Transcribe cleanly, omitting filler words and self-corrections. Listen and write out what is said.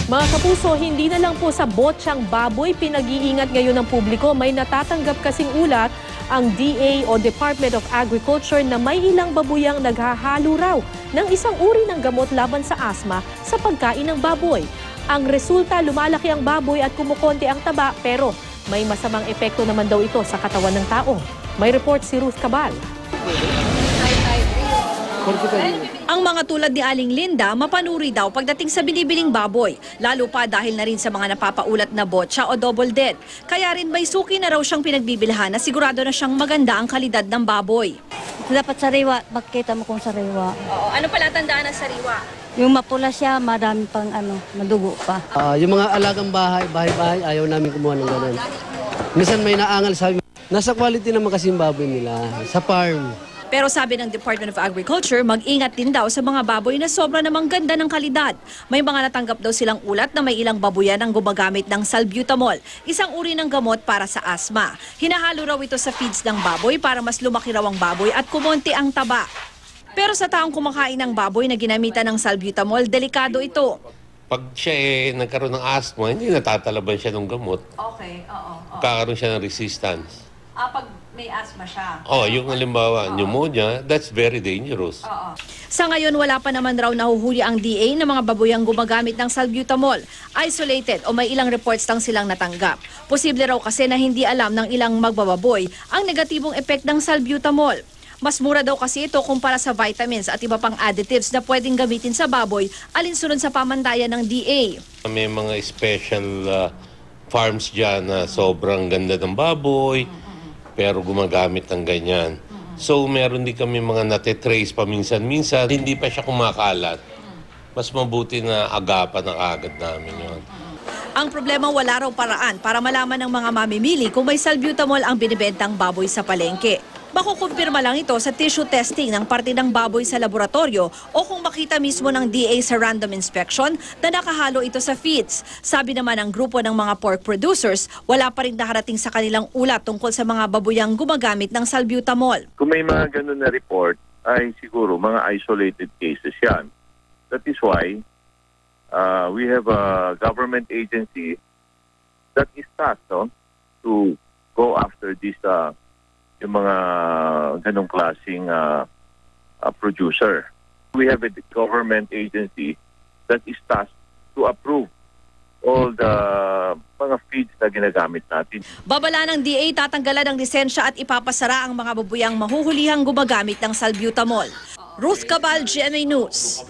Mga kapuso, hindi na lang po sa botsang baboy pinag-iingat ngayon ng publiko. May natatanggap kasing ulat ang DA o Department of Agriculture na may ilang babuyang naghahalo raw ng isang uri ng gamot laban sa asma sa pagkain ng baboy. Ang resulta, lumalaki ang baboy at kumukonti ang taba, pero may masamang epekto naman daw ito sa katawan ng tao. May report si Ruth Cabal. Ang mga tulad ni Aling Linda, mapanuri daw pagdating sa binibiling baboy, lalo pa dahil na rin sa mga napapaulat na botsa o double dead. Kaya rin may suki na raw siyang pinagbibilhan na sigurado na siyang maganda ang kalidad ng baboy. Dapat sariwa, makita mo kung sariwa. Oo, ano pala tandaan ng sariwa? Yung mapula siya, marami pang madugo pa. Yung mga alagang bahay, ayaw namin kumuha ng ganun. Minsan may naangal sabi, nasa quality naman kasi yung baboy nila, sa farm. Pero sabi ng Department of Agriculture, mag-ingat din daw sa mga baboy na sobra namang ganda ng kalidad. May mga natanggap daw silang ulat na may ilang babuyan ang gumagamit ng salbutamol, isang uri ng gamot para sa asma. Hinahalo raw ito sa feeds ng baboy para mas lumaki raw ang baboy at kumonti ang taba. Pero sa taong kumakain ng baboy na ginamitan ng salbutamol, delikado ito. Pag siya nagkaroon ng asthma, hindi natatalaban siya ng gamot. Okay, oo. Kakaroon siya ng resistance. Pag may asthma siya? Yung halimbawa, pneumonia, that's very dangerous. Sa ngayon, wala pa naman raw nahuhuli ang DA na mga baboyang gumagamit ng salbutamol. Isolated o may ilang reports lang silang natanggap. Posible raw kasi na hindi alam ng ilang magbababoy ang negatibong epek ng salbutamol. Mas mura daw kasi ito kumpara sa vitamins at iba pang additives na pwedeng gamitin sa baboy alinsunod sa pamantayan ng DA. May mga special farms dyan na sobrang ganda ng baboy, pero gumagamit ng ganyan. So meron din kami mga natitrace paminsan-minsan, hindi pa siya kumakalat. Mas mabuti na agapan ang agad namin yun. Ang problema, wala raw paraan para malaman ng mga mamimili kung may salbutamol ang binibentang baboy sa palengke. Makukumpirma lang ito sa tissue testing ng parte ng baboy sa laboratorio o kung makita mismo ng DA sa random inspection na nakahalo ito sa feeds. Sabi naman ng grupo ng mga pork producers, wala pa rin nakarating sa kanilang ulat tungkol sa mga baboyang gumagamit ng salbutamol. Kung may mga ganun na report, ay siguro mga isolated cases yan. That is why we have a government agency that is tasked to go after this yung mga ganong klaseng producer. We have a government agency that is tasked to approve all the mga feeds na ginagamit natin. Babala ng DA, tatanggalan ng lisensya at ipapasara ang mga babuyang mahuhulihang gumagamit ng salbutamol. Ruth Cabal, GMA News.